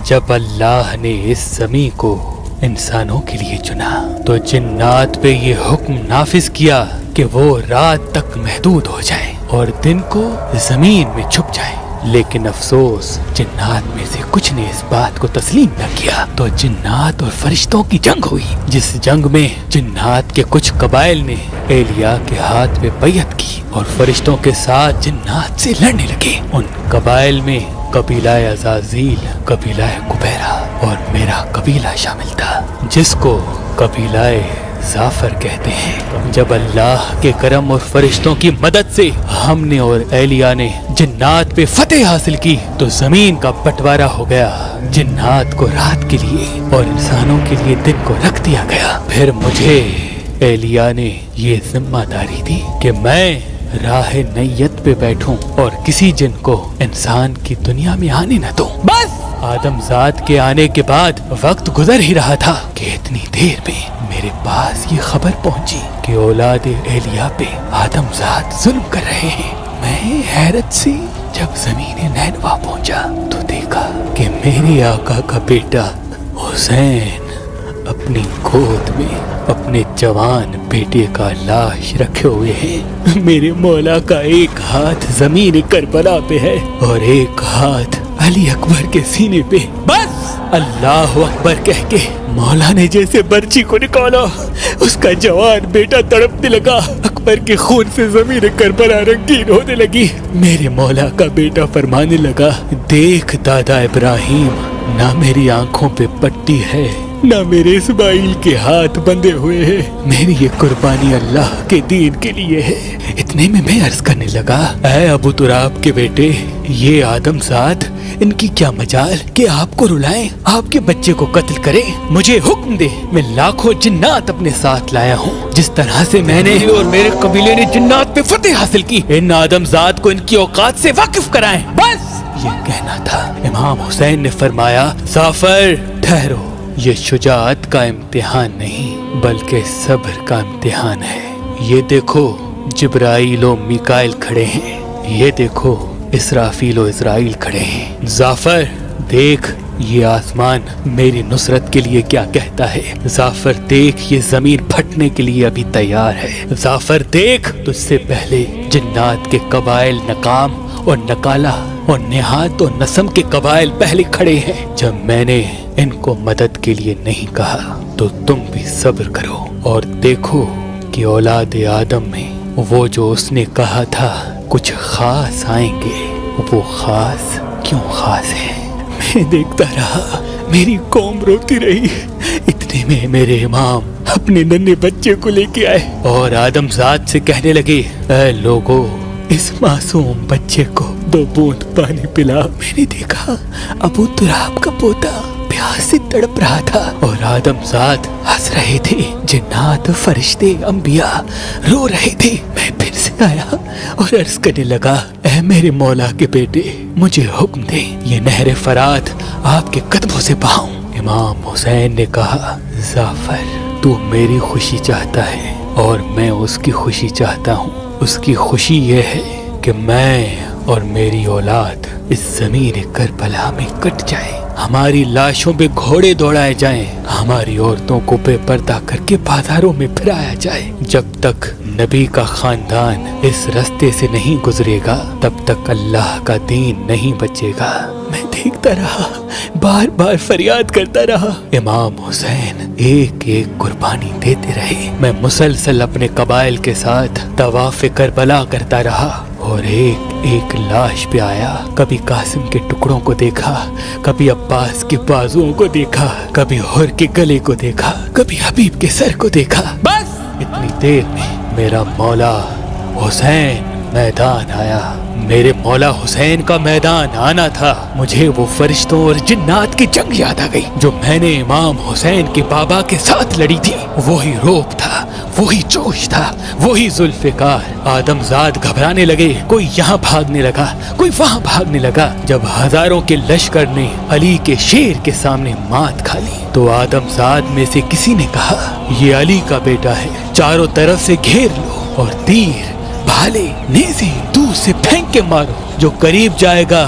جب اللہ نے اس زمین کو انسانوں کے لیے چنا تو جنات پہ یہ حکم نافذ کیا کہ وہ رات تک محدود ہو جائیں اور دن کو زمین میں چھپ جائیں، لیکن افسوس جنات میں سے کچھ نے اس بات کو تسلیم نہ کیا، تو جنات اور فرشتوں کی جنگ ہوئی، جس جنگ میں جنات کے کچھ قبائل نے ایلیا کے ہاتھ پہ بیعت کی اور فرشتوں کے ساتھ جنات سے لڑنے لگے۔ ان قبائل میں قبیلہ عزازیل، قبیلہ کبیرہ اور میرا قبیلہ شامل تھا، جس کو قبیلہ ظافر کہتے ہیں۔ جب اللہ کے کرم اور فرشتوں کی مدد سے ہم نے اور ایلیا نے جنات پہ فتح حاصل کی تو زمین کا بٹوارا ہو گیا، جنات کو رات کے لیے اور انسانوں کے لیے دن کو رکھ دیا گیا۔ پھر مجھے ایلیا نے یہ ذمہ داری دی کہ میں راہ نیت پہ بیٹھوں اور کسی جن کو انسان کی دنیا میں آنے نہ دوں۔ بس آدم ذات کے آنے کے بعد وقت گزر ہی رہا تھا کہ اتنی دیر میں میرے پاس یہ خبر پہنچی کہ اولاد ایلیا پہ آدم ذات ظلم کر رہے ہیں۔ میں حیرت سے جب زمین نینوا پہنچا تو دیکھا کہ میرے آقا کا بیٹا حسین اپنی گود میں اپنے جوان بیٹے کا لاش رکھے ہوئے ہیں۔ میرے مولا کا ایک ہاتھ زمین کربلا پہ ہے اور ایک ہاتھ علی اکبر کے سینے پہ۔ بس اللہ اکبر کہہ کے مولا نے جیسے برچی کو نکالا، اس کا جوان بیٹا تڑپنے لگا، اکبر کے خون سے زمین کربلا رنگین ہونے لگی۔ میرے مولا کا بیٹا فرمانے لگا، دیکھ دادا ابراہیم، نہ میری آنکھوں پہ پٹی ہے نہ میرے اسماعیل کے ہاتھ بندھے ہوئے ہیں، میری یہ قربانی اللہ کے دین کے لیے ہے۔ اتنے میں عرض کرنے لگا، اے ابو تراب کے بیٹے، یہ آدم ذات، ان کی کیا مجال کہ آپ کو رلائیں، آپ کے بچے کو قتل کریں؟ مجھے حکم دے، میں لاکھوں جنات اپنے ساتھ لایا ہوں، جس طرح سے میں نے اور میرے قبیلے نے جنات پہ فتح حاصل کی، ان آدم ذات کو ان کی اوقات سے واقف کرائیں۔ بس یہ کہنا تھا۔ امام حسین نے فرمایا، ظافر ٹھہرو، یہ شجاعت کا امتحان نہیں بلکہ صبر کا امتحان ہے۔ یہ دیکھو جبرائیل و میکائیل کھڑے ہیں، یہ دیکھو اسرافیل و اسرائیل کھڑے ہیں۔ ظافر دیکھ یہ آسمان میری نصرت کے لیے کیا کہتا ہے، ظافر دیکھ یہ زمین پھٹنے کے لیے ابھی تیار ہے، ظافر دیکھ تجھ سے پہلے جنات کے قبائل نقام اور نکالہ اور نہاد اور نسم کے قبائل پہلے کھڑے ہیں۔ جب میں نے ان کو مدد کے لیے نہیں کہا تو تم بھی صبر کرو اور دیکھو کہ اولاد آدم میں وہ جو اس نے کہا تھا کچھ خاص آئیں گے، وہ خاص کیوں خاص ہیں۔ میں دیکھتا رہا، میری قوم روتی رہی، اتنے میں میرے امام اپنے ننھے بچے کو لے کے آئے اور آدم ذات سے کہنے لگے، اے لوگو، اس معصوم بچے کو 2 بوند پانی پلا۔ میں نے دیکھا ابو تراب کا پوتا پیاس سے تڑپ رہا تھا اور آدم ذات ہنس رہے تھے، جنات، فرشتے، انبیاء رو رہے تھے۔ میں پھر سے آیا اور عرض کرنے لگا، اے میرے مولا کے بیٹے، مجھے حکم دے، یہ نہر فرات آپ کے قدموں سے بہاؤں۔ امام حسین نے کہا، ظافر تو میری خوشی چاہتا ہے اور میں اس کی خوشی چاہتا ہوں۔ اس کی خوشی یہ ہے کہ میں اور میری اولاد اس زمین کربلا میں کٹ جائے، ہماری لاشوں پہ گھوڑے دوڑائے جائیں، ہماری عورتوں کو بے پردہ کر کے بازاروں میں پھرایا جائے۔ جب تک نبی کا خاندان اس رستے سے نہیں گزرے گا تب تک اللہ کا دین نہیں بچے گا۔ میں دیکھتا رہا، بار بار فریاد کرتا رہا۔ امام حسین ایک ایک قربانی دیتے رہے، میں مسلسل اپنے قبائل کے ساتھ طواف کربلا کرتا رہا اور ایک ایک لاش پہ آیا، کبھی قاسم کے ٹکڑوں کو دیکھا، کبھی عباس کے بازوؤں کو دیکھا، کبھی حر کے گلے کو دیکھا، کبھی حبیب کے سر کو دیکھا۔ بس اتنی دیر میں میرا مولا حسین میدان آیا۔ میرے مولا حسین کا میدان آنا تھا، مجھے وہ فرشتوں اور جنات کی جنگ یاد آ گئی جو میں نے امام حسین کے بابا کے ساتھ لڑی تھی۔ وہی روب تھا، وہی جوش تھا، وہی ذوالفقار۔ آدم ذات گھبرانے لگے، کوئی یہاں بھاگنے لگا، کوئی وہاں بھاگنے لگا۔ جب ہزاروں کے لشکر نے علی کے شیر کے سامنے مات کھا لی تو آدم ذات میں سے کسی نے کہا، یہ علی کا بیٹا ہے، چاروں طرف سے گھیر لو اور تیر، بھالے، نیزے دور سے پھینک کے مارو، جو قریب جائے گا